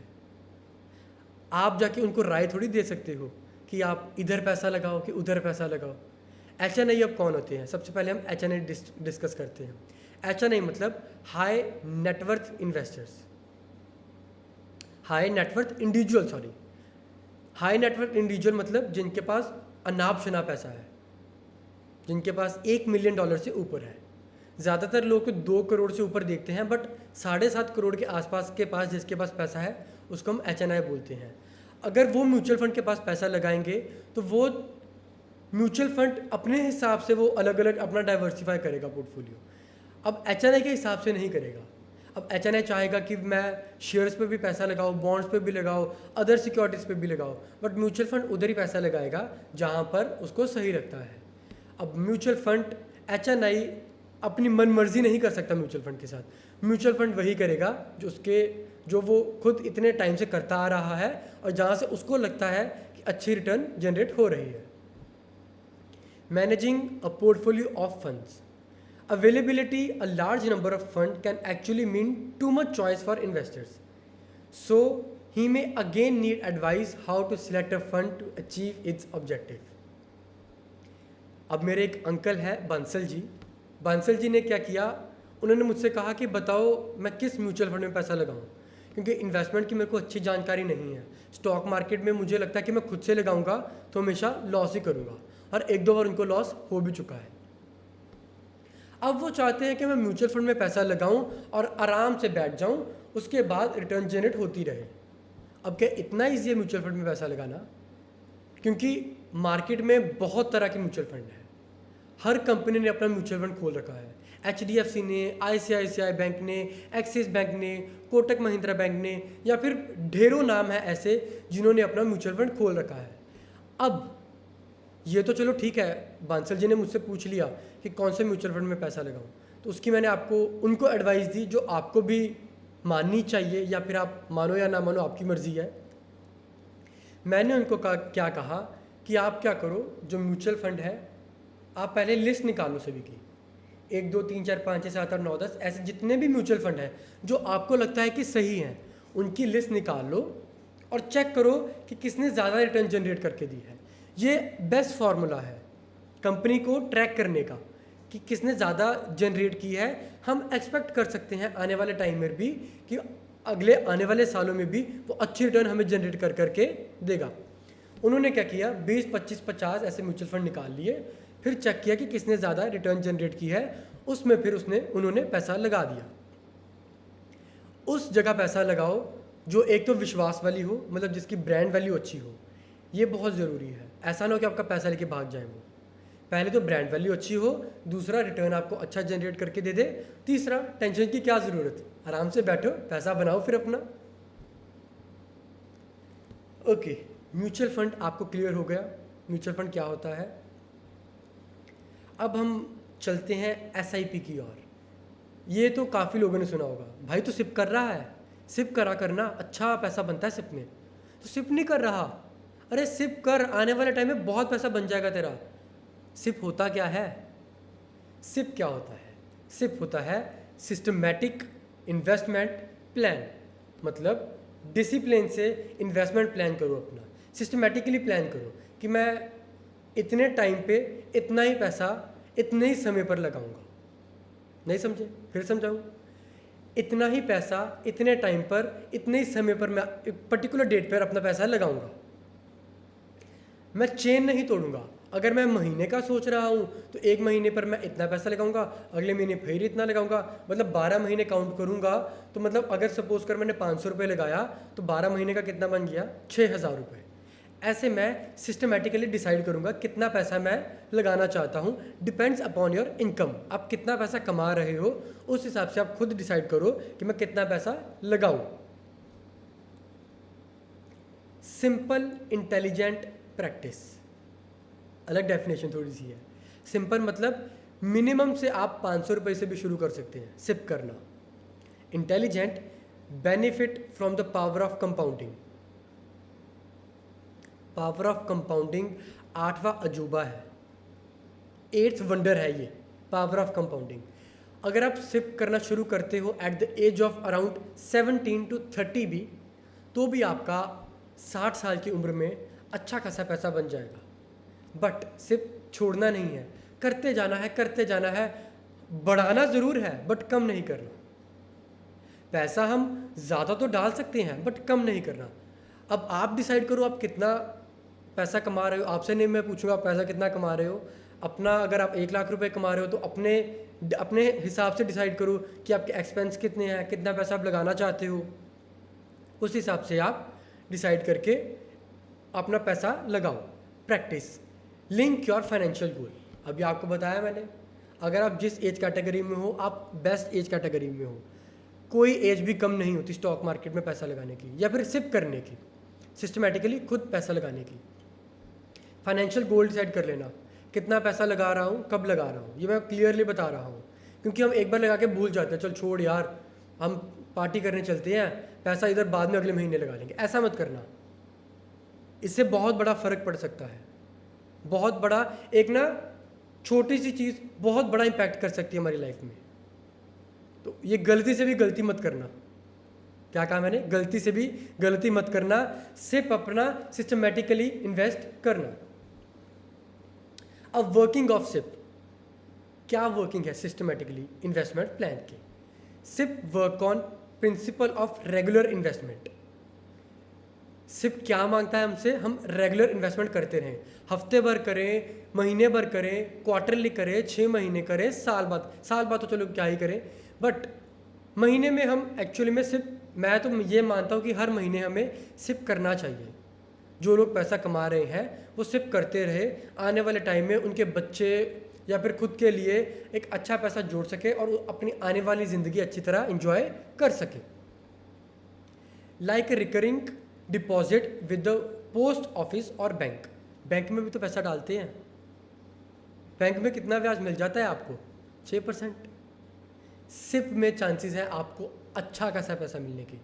[SPEAKER 1] आप जाके उनको राय थोड़ी दे सकते हो कि आप इधर पैसा लगाओ कि उधर पैसा लगाओ। HNI अब कौन होते हैं? सबसे पहले हम HNI डिस्कस करते हैं। HNI मतलब high net worth investors, high net worth individual, sorry. High net worth individual मतलब जिनके पास अनाप शनाप पैसा है, जिनके पास $1 मिलियन से ऊपर है। ज़्यादातर लोग 2 करोड़ से ऊपर देखते हैं, बट 7.5 करोड़ के आसपास के पास जिसके पास पैसा है उसको हम HNI बोलते हैं। अगर वो म्यूचुअल फंड के पास पैसा लगाएंगे तो वो म्यूचुअल फंड अपने हिसाब से वो अलग अलग अपना डाइवर्सिफाई करेगा पोर्टफोलियो। अब HNI के हिसाब से नहीं करेगा। अब HNI चाहेगा कि मैं शेयर्स पे भी पैसा लगाओ, बॉन्ड्स पे भी लगाओ, अदर सिक्योरिटीज़ पे भी लगाओ, बट म्यूचुअल फंड उधर ही पैसा लगाएगा जहाँ पर उसको सही लगता है। अब म्यूचुअल फंड HNI अपनी मन मर्जी नहीं कर सकता म्यूचुअल फंड के साथ। म्यूचुअल फंड वही करेगा जो वो खुद इतने टाइम से करता आ रहा है और जहाँ से उसको लगता है कि अच्छी रिटर्न जनरेट हो रही है। Managing a portfolio of funds, availability a large number of fund can actually mean too much choice for investors, so he may again need advice how to select a fund to achieve its objective। अब मेरे एक अंकल है बंसल जी ने क्या किया, उन्होंने मुझसे कहा कि बताओ मैं किस म्यूचुअल फंड में पैसा लगाऊं, क्योंकि इन्वेस्टमेंट की मेरे को अच्छी जानकारी नहीं है। स्टॉक मार्केट में मुझे लगता है कि मैं खुद से लगाऊंगा तो हमेशा लॉस ही करूंगा, और एक दो बार उनको लॉस हो भी चुका है। अब वो चाहते हैं कि मैं म्यूचुअल फंड में पैसा लगाऊं और आराम से बैठ जाऊं, उसके बाद रिटर्न जनरेट होती रहे। अब क्या इतना ईजी है म्यूचुअल फंड में पैसा लगाना? क्योंकि मार्केट में बहुत तरह के म्यूचुअल फंड हैं। हर कंपनी ने अपना म्यूचुअल फंड खोल रखा है। HDFC ने, ICICI बैंक ने, एक्सिस बैंक ने, कोटक महिंद्रा बैंक ने, या फिर ढेरों नाम है ऐसे जिन्होंने अपना म्यूचुअल फंड खोल रखा है। अब ये तो चलो ठीक है, बांसल जी ने मुझसे पूछ लिया कि कौन से म्यूचुअल फंड में पैसा लगाऊं, तो उसकी मैंने उनको एडवाइस दी जो आपको भी माननी चाहिए, या फिर आप मानो या ना मानो आपकी मर्जी है। मैंने उनको क्या कहा कि आप क्या करो, जो म्यूचुअल फंड है आप पहले लिस्ट निकालो सभी की, 1 2 3 4 5 6 7 8 9 10 ऐसे जितने भी म्यूचुअल फंड हैं जो आपको लगता है कि सही हैं, उनकी लिस्ट निकाल लो और चेक करो कि किसने ज़्यादा रिटर्न जनरेट करके दी है। ये बेस्ट फार्मूला है कंपनी को ट्रैक करने का कि किसने ज़्यादा जनरेट की है। हम एक्सपेक्ट कर सकते हैं आने वाले टाइम में भी कि अगले आने वाले सालों में भी वो अच्छी रिटर्न हमें जनरेट कर करके देगा। उन्होंने क्या किया, 20 25 50 ऐसे म्यूचुअल फंड निकाल लिए, फिर चेक किया कि किसने ज़्यादा रिटर्न जनरेट की है, उसमें फिर उन्होंने पैसा लगा दिया। उस जगह पैसा लगाओ जो एक तो विश्वास वाली हो, मतलब जिसकी ब्रांड वैल्यू अच्छी हो, ये बहुत ज़रूरी है। ऐसा ना हो कि आपका पैसा लेके भाग जाए वो। पहले तो ब्रांड वैल्यू अच्छी हो, दूसरा रिटर्न आपको अच्छा जनरेट करके दे दे, तीसरा टेंशन की क्या ज़रूरत, आराम से बैठो पैसा बनाओ फिर अपना। ओके, म्यूचुअल फंड आपको क्लियर हो गया म्यूचुअल फंड क्या होता है। अब हम चलते हैं SIP की ओर। ये तो काफ़ी लोगों ने सुना होगा, भाई तो सिप कर रहा है, सिप करा करना, अच्छा पैसा बनता है सिप में। तो सिप नहीं कर रहा, अरे सिप कर, आने वाले टाइम में बहुत पैसा बन जाएगा तेरा। सिप होता क्या है? सिप क्या होता है? सिप होता है सिस्टमैटिक इन्वेस्टमेंट प्लान, मतलब डिसिप्लिन से इन्वेस्टमेंट प्लान करो अपना, सिस्टमैटिकली प्लान करो कि मैं इतने टाइम पे इतना ही पैसा इतने ही समय पर लगाऊंगा। नहीं समझे? फिर समझाऊँ। इतना ही पैसा इतने टाइम पर इतने ही समय पर मैं पर्टिकुलर डेट पर अपना पैसा लगाऊंगा। मैं चेन नहीं तोड़ूंगा। अगर मैं महीने का सोच रहा हूँ तो 1 महीने पर मैं इतना पैसा लगाऊंगा, अगले महीने फिर इतना लगाऊंगा, मतलब 12 महीने काउंट करूंगा। तो मतलब अगर सपोज कर मैंने 500 रुपये लगाया तो 12 महीने का कितना बन गया, 6000 रुपये। ऐसे मैं सिस्टमेटिकली डिसाइड करूंगा कितना पैसा मैं लगाना चाहता हूँ। डिपेंड्स अपॉन योर इनकम, आप कितना पैसा कमा रहे हो उस हिसाब से आप खुद डिसाइड करो कि मैं कितना पैसा लगाऊँ। सिंपल इंटेलिजेंट प्रैक्टिस, अलग डेफिनेशन थोड़ी सी है। सिंपल मतलब मिनिमम से आप 500 रुपये से भी शुरू कर सकते हैं सिप करना। Intelligent, benefit from the power of compounding. Power of compounding 8वां अजूबा है, 8th वंडर है ये, पावर ऑफ कंपाउंडिंग। अगर आप सिप करना शुरू करते हो at the age of around 17 to 30 भी, तो भी आपका 60 साल की उम्र में अच्छा खासा पैसा बन जाएगा। बट सिप छोड़ना नहीं है, करते जाना है, करते जाना है। बढ़ाना ज़रूर है बट कम नहीं करना। पैसा हम ज़्यादा तो डाल सकते हैं बट कम नहीं करना। अब आप डिसाइड करो आप कितना पैसा कमा रहे हो। आपसे नहीं मैं पूछूंगा आप पैसा कितना कमा रहे हो। अपना अगर आप 1 लाख रुपए कमा रहे हो तो अपने हिसाब से डिसाइड करो कि आपके एक्सपेंस कितने हैं, कितना पैसा आप लगाना चाहते हो। उस हिसाब से आप डिसाइड करके अपना पैसा लगाओ। Practice, link your financial goal. अभी आपको बताया मैंने, अगर आप जिस एज कैटेगरी में हो, आप बेस्ट एज कैटेगरी में हो। कोई एज भी कम नहीं होती स्टॉक मार्केट में पैसा लगाने की या फिर सिप करने की, सिस्टमेटिकली खुद पैसा लगाने की। फाइनेंशियल गोल डिसाइड कर लेना, कितना पैसा लगा रहा हूँ, कब लगा रहा हूँ, ये मैं क्लियरली बता रहा हूँ क्योंकि हम एक बार लगा के भूल जाते हैं, चल छोड़ यार हम पार्टी करने चलते हैं, पैसा इधर बाद में अगले महीने लगा लेंगे। ऐसा मत करना, इससे बहुत बड़ा फ़र्क पड़ सकता है। बहुत बड़ा, एक ना छोटी सी चीज़ बहुत बड़ा इम्पैक्ट कर सकती है हमारी लाइफ में। तो ये गलती से भी गलती मत करना। क्या कहा मैंने? गलती से भी गलती मत करना, सिर्फ अपना सिस्टमेटिकली इन्वेस्ट करना। अब वर्किंग ऑफ सिप, क्या वर्किंग है सिस्टमेटिकली इन्वेस्टमेंट प्लान की? SIP work on principle of regular investment. SIP क्या मांगता है हमसे? हम रेगुलर इन्वेस्टमेंट करते रहें, हफ्ते भर करें, महीने भर करें, क्वार्टरली करें, 6 महीने करें, साल बाद तो चलो क्या ही करें, बट महीने में हम एक्चुअली में सिप, मैं तो ये मानता हूँ कि हर महीने हमें सिप करना चाहिए। जो लोग पैसा कमा रहे हैं वो सिप करते रहे, आने वाले टाइम में उनके बच्चे या फिर खुद के लिए एक अच्छा पैसा जोड़ सके और अपनी आने वाली ज़िंदगी अच्छी तरह इंजॉय कर सके। Like recurring deposit with the post office और बैंक। बैंक में भी तो पैसा डालते हैं, बैंक में कितना ब्याज मिल जाता है आपको? 6%। सिप में चांसेस है आपको अच्छा खासा पैसा मिलने की,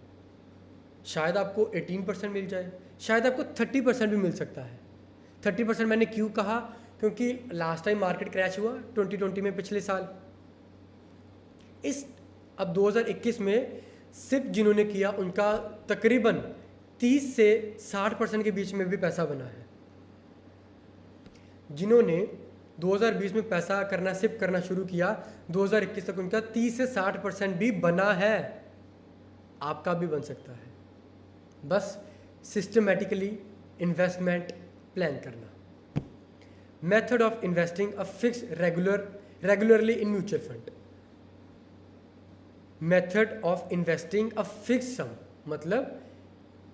[SPEAKER 1] शायद आपको 18% मिल जाए, शायद आपको 30% भी मिल सकता है। 30% मैंने क्यों कहा? क्योंकि लास्ट टाइम मार्केट क्रैश हुआ 2020 में, पिछले साल। अब 2021 में सिप जिन्होंने किया उनका तकरीबन 30 से 60% के बीच में भी पैसा बना है। जिन्होंने 2020 में पैसा करना, सिप करना शुरू किया, 2021 तक उनका 30 से 60% भी बना है। आपका भी बन सकता है, बस सिस्टमेटिकली इन्वेस्टमेंट प्लान करना। Method of investing a fix regularly in mutual fund. Method of investing a fix sum, मतलब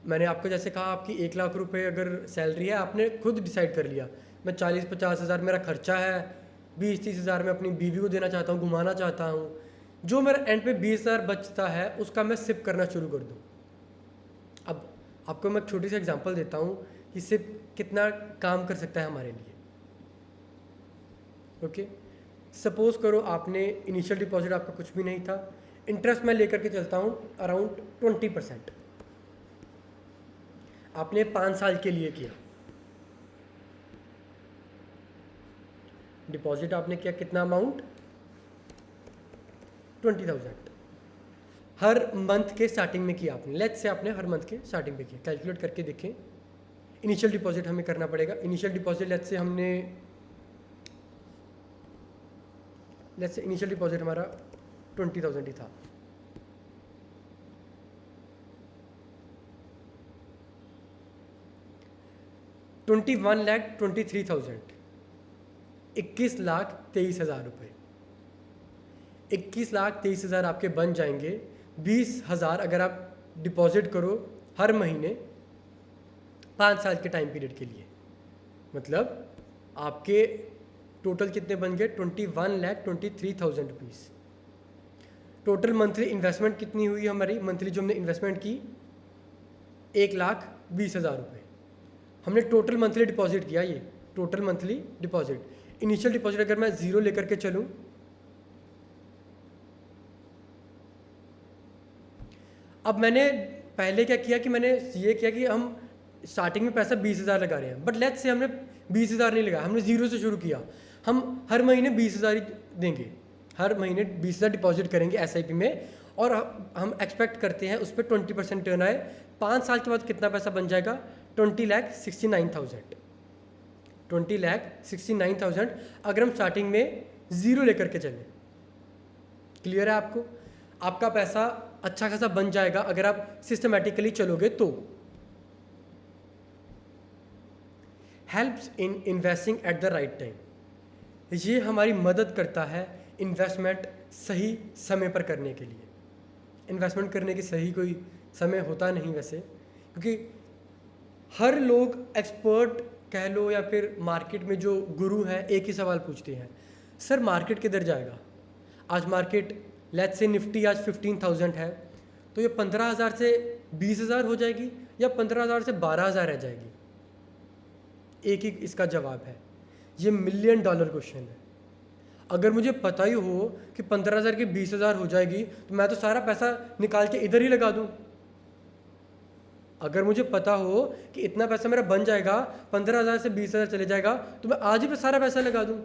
[SPEAKER 1] मैंने आपको जैसे कहा, आपकी 1 लाख रुपए अगर सैलरी है, आपने खुद डिसाइड कर लिया मैं 40-50 हज़ार मेरा खर्चा है, 20-30 हज़ार मैं अपनी बीवी को देना चाहता हूँ, घुमाना चाहता हूँ, जो मेरा एंड पे 20 हज़ार बचता है उसका मैं सिप करना शुरू कर दूँ। अब आपको मैं छोटी सी एग्जांपल देता हूँ कि सिप कितना काम कर सकता है हमारे लिए। ओके, सपोज करो आपने इनिशियल डिपॉजिट आपका कुछ भी नहीं था, इंटरेस्ट मैं लेकर के चलता हूँ अराउंड 20%, आपने 5 साल के लिए किया। डिपॉजिट आपने किया कितना अमाउंट? 20,000 हर मंथ के स्टार्टिंग में किया आपने। लेट्स से आपने हर मंथ के स्टार्टिंग में किया, कैलकुलेट करके देखें। इनिशियल डिपॉजिट हमें करना पड़ेगा। Initial deposit let's say initial deposit हमारा 20,000 ही था। $21,23,000, 21,23,000 रुपये। 21,23,000 आपके बन जाएंगे। 20,000 अगर आप डिपॉजिट करो हर महीने 5 साल के टाइम पीरियड के लिए, मतलब आपके टोटल कितने बन गए? 21,23,000 रुपीज़। टोटल मंथली इन्वेस्टमेंट कितनी हुई हमारी? मंथली जो हमने इन्वेस्टमेंट की 1,20,000 रुपये। हमने टोटल मंथली डिपॉजिट किया, ये total monthly deposit. Initial deposit अगर मैं 0 लेकर के चलूँ, अब मैंने पहले क्या किया कि मैंने ये किया कि हम स्टार्टिंग में पैसा 20,000 लगा रहे हैं, बट लेट्स से हमने 20,000 नहीं लगाया, हमने 0 से शुरू किया। हम हर महीने 20,000 ही देंगे, हर महीने 20,000 डिपॉजिट करेंगे SIP में, और हम एक्सपेक्ट करते हैं उस पर 20% टर्न आए। 5 साल के बाद कितना पैसा बन जाएगा? 20,69,000। 20,69,000 अगर हम स्टार्टिंग में 0 लेकर के चलें। क्लियर है आपको? आपका पैसा अच्छा खासा बन जाएगा अगर आप सिस्टमेटिकली चलोगे तो। Helps in investing at the right time, ये हमारी मदद करता है इन्वेस्टमेंट सही समय पर करने के लिए। इन्वेस्टमेंट करने की सही कोई समय होता नहीं वैसे, क्योंकि हर लोग एक्सपर्ट कह लो या फिर मार्केट में जो गुरु हैं एक ही सवाल पूछते हैं, सर मार्केट किधर जाएगा? आज मार्केट लेट्स से निफ्टी आज 15,000 है, तो ये 15,000 से 20,000 हो जाएगी या 15,000 से 12,000 रह जाएगी? एक ही इसका जवाब है, ये $1,000,000 क्वेश्चन है। अगर मुझे पता ही हो कि 15,000 की 20,000 हो जाएगी तो मैं तो सारा पैसा निकाल के इधर ही लगा दूँ। अगर मुझे पता हो कि इतना पैसा मेरा बन जाएगा, 15,000 से 20,000 चले जाएगा, तो मैं आज ही पे सारा पैसा लगा दूँ।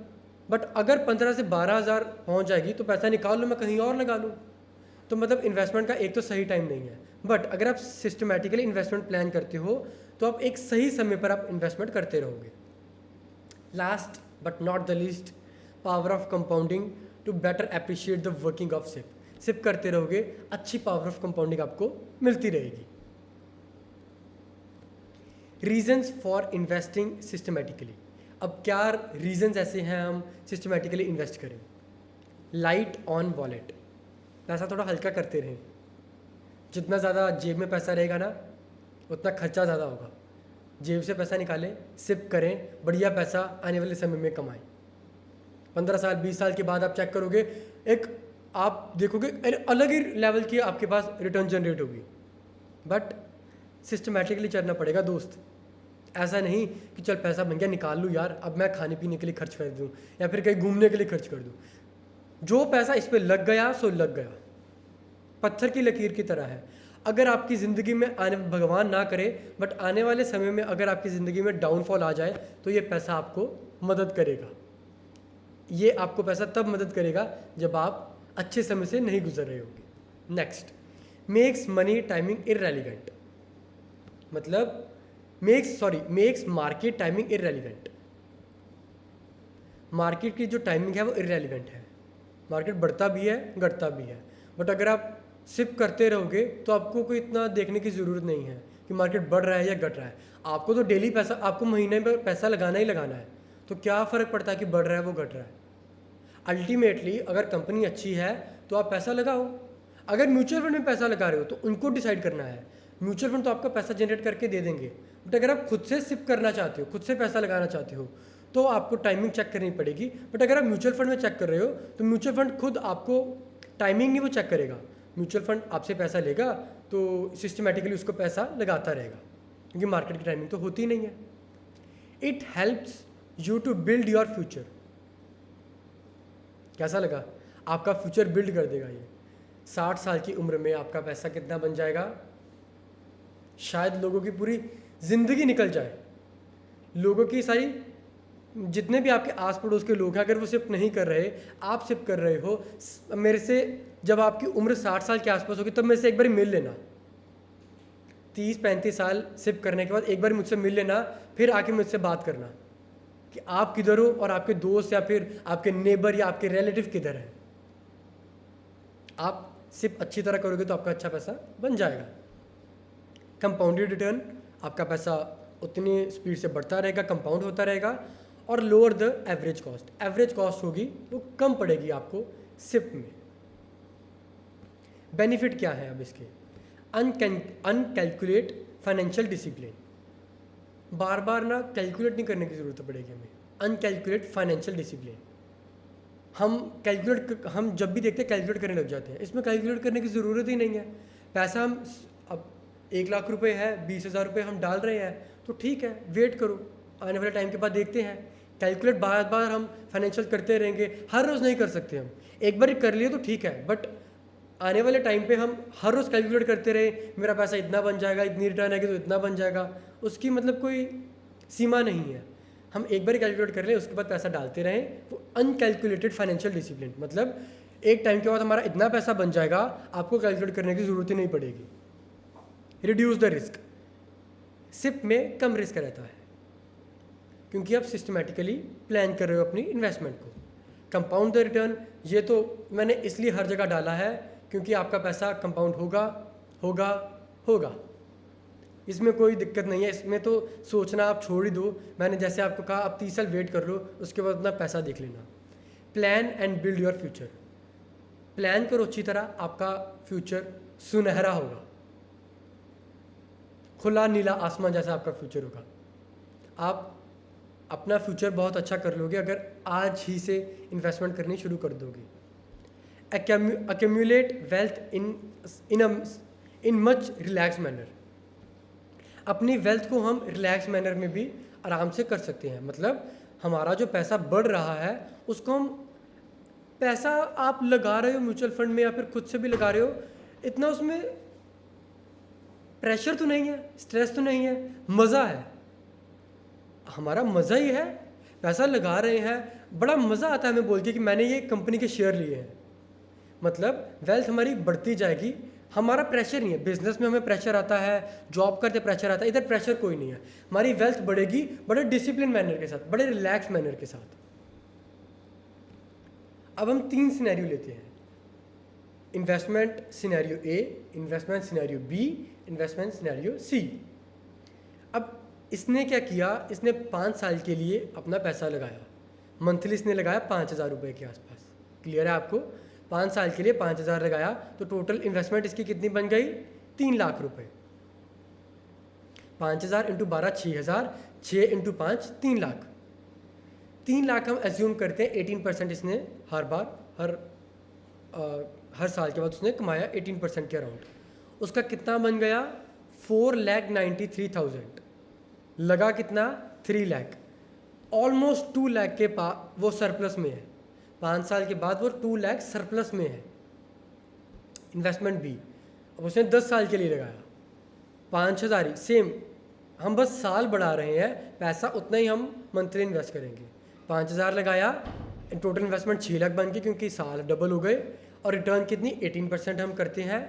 [SPEAKER 1] बट अगर 15 से 12,000 पहुँच जाएगी तो पैसा निकाल लो, मैं कहीं और लगा लूँ। तो मतलब इन्वेस्टमेंट का एक तो सही टाइम नहीं है। बट अगर आप सिस्टमेटिकली इन्वेस्टमेंट प्लान करते हो तो आप एक सही समय पर आप इन्वेस्टमेंट करते रहोगे। Last but not the least, power of compounding to better appreciate the working of SIP. SIP करते रहोगे, अच्छी पावर ऑफ कंपाउंडिंग आपको मिलती रहेगी। Reasons for investing systematically. अब क्या रीजन्स ऐसे हैं हम सिस्टमेटिकली इन्वेस्ट करें? लाइट ऑन वॉलेट, पैसा थोड़ा हल्का करते रहें। जितना ज़्यादा जेब में पैसा रहेगा ना उतना खर्चा ज़्यादा होगा। जेब से पैसा निकालें, सिप करें, बढ़िया पैसा आने वाले समय में कमाएं। 15 साल 20 साल के बाद आप चेक करोगे, एक आप देखोगे अलग ही लेवल की आपके पास रिटर्न जनरेट होगी। बट सिस्टमेटिकली चलना पड़ेगा दोस्त। ऐसा नहीं कि चल पैसा बन गया निकाल लूँ यार, अब मैं खाने पीने के लिए खर्च कर दूँ या फिर कहीं घूमने के लिए खर्च कर दूँ। जो पैसा इस पर लग गया सो लग गया, पत्थर की लकीर की तरह है। अगर आपकी ज़िंदगी में भगवान ना करे बट आने वाले समय में अगर आपकी ज़िंदगी में डाउनफॉल आ जाए तो ये पैसा आपको मदद करेगा। ये आपको पैसा तब मदद करेगा जब आप अच्छे समय से नहीं गुजर रहे होगे। Next, makes money timing irrelevant. मतलब makes market timing irrelevant. Market की जो टाइमिंग है वो इररेलेवेंट है। मार्केट बढ़ता भी है घटता भी है। बट अगर आप सिप करते रहोगे तो आपको कोई इतना देखने की ज़रूरत नहीं है कि मार्केट बढ़ रहा है या घट रहा है। आपको तो डेली पैसा, आपको महीने में पैसा लगाना ही लगाना है। तो क्या फ़र्क पड़ता है कि बढ़ रहा है वो घट रहा है। अल्टीमेटली अगर कंपनी अच्छी है तो आप पैसा लगाओ। अगर म्यूचुअल फंड में पैसा लगा रहे हो तो उनको डिसाइड करना है। म्यूचुअल फंड तो आपका पैसा जनरेट करके दे देंगे। बट अगर आप खुद से सिप करना चाहते हो, खुद से पैसा लगाना चाहते हो तो आपको टाइमिंग चेक करनी पड़ेगी। बट अगर आप म्यूचुअल फंड में चेक कर रहे हो तो म्यूचुअल फंड खुद आपको टाइमिंग नहीं वो चेक करेगा। म्यूचुअल फंड आपसे पैसा लेगा तो सिस्टमेटिकली उसको पैसा लगाता रहेगा क्योंकि मार्केट की टाइमिंग तो होती नहीं है। It helps you to build your future. कैसा लगा? आपका फ्यूचर बिल्ड कर देगा ये। 60 साल की उम्र में आपका पैसा कितना बन जाएगा? शायद लोगों की पूरी ज़िंदगी निकल जाए। लोगों की सारी जितने भी आपके आस पड़ोस के लोग हैं अगर वो सिप नहीं कर रहे, आप सिप कर रहे हो, मेरे से जब आपकी उम्र 60 साल के आसपास होगी तब मेरे से एक बार मिल लेना। 30-35 साल सिप करने के बाद एक बार मुझसे मिल लेना, फिर आके मुझसे बात करना कि आप किधर हो और आपके दोस्त या फिर आपके नेबर या आपके रिलेटिव किधर हैं। आप सिप अच्छी तरह करोगे तो आपका अच्छा पैसा बन जाएगा। कंपाउंडेड रिटर्न, आपका पैसा उतनी स्पीड से बढ़ता रहेगा, कंपाउंड होता रहेगा। और lower the average cost, average cost होगी वो कम पड़ेगी आपको सिप में। बेनिफिट क्या है अब इसके? अनकैलकुलेट फाइनेंशियल डिसिप्लिन। बार बार ना कैलकुलेट नहीं करने की ज़रूरत पड़ेगी हमें। अनकैलकुलेट फाइनेंशियल डिसिप्लिन। हम जब भी देखते हैं कैलकुलेट करने लग जाते हैं। इसमें कैलकुलेट करने की ज़रूरत ही नहीं है। पैसा हम अब 1 लाख रुपए है, 20,000 रुपये हम डाल रहे हैं तो ठीक है, वेट करो, आने वाले टाइम के बाद देखते हैं। कैलकुलेट बार बार हम फाइनेंशियल करते रहेंगे, हर रोज़ नहीं कर सकते हम। एक बार कर लिए तो ठीक है, बट आने वाले टाइम पे हम हर रोज़ कैलकुलेट करते रहे, मेरा पैसा इतना बन जाएगा, इतनी रिटर्न आएगी तो इतना बन जाएगा, उसकी मतलब कोई सीमा नहीं है। हम एक बार कैलकुलेट कर लें, उसके बाद पैसा डालते रहें। वो अनकैलकुलेटेड फाइनेंशियल डिसिप्लिन, मतलब एक टाइम के बाद हमारा इतना पैसा बन जाएगा, आपको कैलकुलेट करने की ज़रूरत ही नहीं पड़ेगी। Reduce the risk. सिप में कम रिस्क रहता है क्योंकि आप सिस्टमेटिकली प्लान कर रहे हो अपनी इन्वेस्टमेंट को। कंपाउंड द रिटर्न, ये तो मैंने इसलिए हर जगह डाला है क्योंकि आपका पैसा कंपाउंड होगा होगा होगा, इसमें कोई दिक्कत नहीं है। इसमें तो सोचना आप छोड़ ही दो। मैंने जैसे आपको कहा आप 30 साल वेट कर लो, उसके बाद अपना पैसा देख लेना। Plan and build your future. Plan करो अच्छी तरह, आपका फ्यूचर सुनहरा होगा, खुला नीला आसमान जैसा आपका फ्यूचर होगा। आप अपना फ्यूचर बहुत अच्छा कर लोगे अगर आज ही से इन्वेस्टमेंट करनी शुरू कर दोगे। accumulate wealth in much relaxed manner। अपनी वेल्थ को हम रिलैक्स मैनर में भी आराम से कर सकते हैं। मतलब हमारा जो पैसा बढ़ रहा है उसको हम पैसा आप लगा रहे हो म्यूचुअल फंड में या फिर खुद से भी लगा रहे हो, इतना उसमें प्रेशर तो नहीं है, स्ट्रेस तो नहीं है, मज़ा है। हमारा मज़ा ही है, पैसा लगा रहे हैं, बड़ा मज़ा आता है हमें बोल के कि मैंने ये कंपनी के शेयर लिए हैं। मतलब वेल्थ हमारी बढ़ती जाएगी, हमारा प्रेशर नहीं है। बिजनेस में हमें प्रेशर आता है, जॉब करते प्रेशर आता है, इधर प्रेशर कोई नहीं है। हमारी वेल्थ बढ़ेगी बड़े डिसिप्लिन मैनर के साथ, बड़े रिलैक्स मैनर के साथ। अब हम 3 सिनेरियो लेते हैं, investment scenario A, investment scenario B, investment scenario C. अब इसने क्या किया, इसने 5 साल के लिए अपना पैसा लगाया, मंथली इसने लगाया 5,000 रुपये के आसपास। क्लियर है आपको? 5 साल के लिए 5,000 लगाया तो टोटल इन्वेस्टमेंट इसकी कितनी बन गई, 3 लाख रुपए। 5,000 इंटू 12 6,000, 6 इंटू 5 3 लाख। 3 लाख हम एज्यूम करते हैं 18% इसने हर बार हर साल के बाद उसने कमाया 18% के अराउंड। उसका कितना बन गया, 4,93,000। लगा कितना, 3 लाख। ऑलमोस्ट 2 लाख के पास वो सरप्लस में है। 5 साल के बाद वो 2 लाख सरप्लस में है। इन्वेस्टमेंट बी, अब उसने 10 साल के लिए लगाया 5,000 ही, सेम। हम बस साल बढ़ा रहे हैं, पैसा उतना ही हम मंथली इन्वेस्ट करेंगे। 5,000 लगाया, टोटल इन्वेस्टमेंट 6 लाख बन गई क्योंकि साल डबल हो गए। और रिटर्न कितनी, 18% हम करते हैं।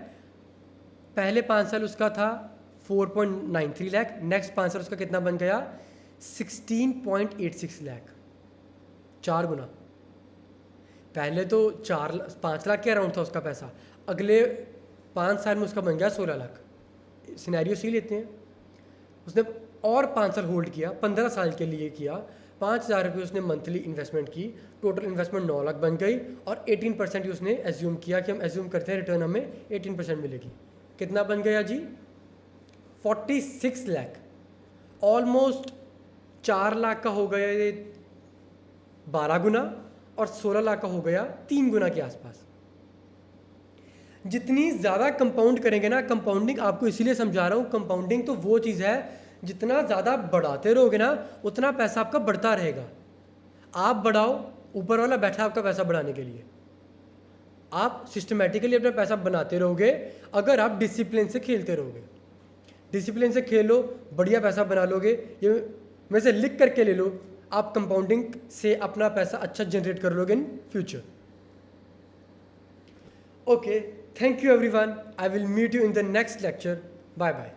[SPEAKER 1] पहले 5 साल उसका था 4.93 लाख, नेक्स्ट 5 साल उसका कितना बन गया, 16.86 लाख। 4 गुना। पहले तो 5 लाख के अराउंड था उसका पैसा, अगले 5 साल में उसका बन गया 16 लाख। सिनेरियो सी लेते हैं, उसने और 5 साल होल्ड किया, 15 साल के लिए किया, 5,000 रुपये उसने मंथली इन्वेस्टमेंट की, टोटल इन्वेस्टमेंट 9 लाख बन गई। और 18% ही उसने एज्यूम किया कि हम एज्यूम करते हैं रिटर्न हमें 18% मिलेगी। कितना बन गया जी, 46 लाख। ऑलमोस्ट 4 लाख का हो गया ये 12 गुना, और 16 लाख का हो गया 3 गुना के आसपास। जितनी ज़्यादा कंपाउंड करेंगे ना, कंपाउंडिंग आपको इसीलिए समझा रहा हूँ, कंपाउंडिंग तो वो चीज़ है जितना ज़्यादा बढ़ाते रहोगे ना उतना पैसा आपका बढ़ता रहेगा। आप बढ़ाओ, ऊपर वाला बैठा आपका पैसा बढ़ाने के लिए। आप सिस्टमेटिकली अपना पैसा बनाते रहोगे अगर आप डिसिप्लिन से खेलते रहोगे। डिसिप्लिन से खेलो, बढ़िया पैसा बना लोगे। ये मेरे से लिख करके ले लो, आप कंपाउंडिंग से अपना पैसा अच्छा जनरेट कर लोगे in future. Okay, thank you everyone, I will meet you in the next lecture. Bye bye.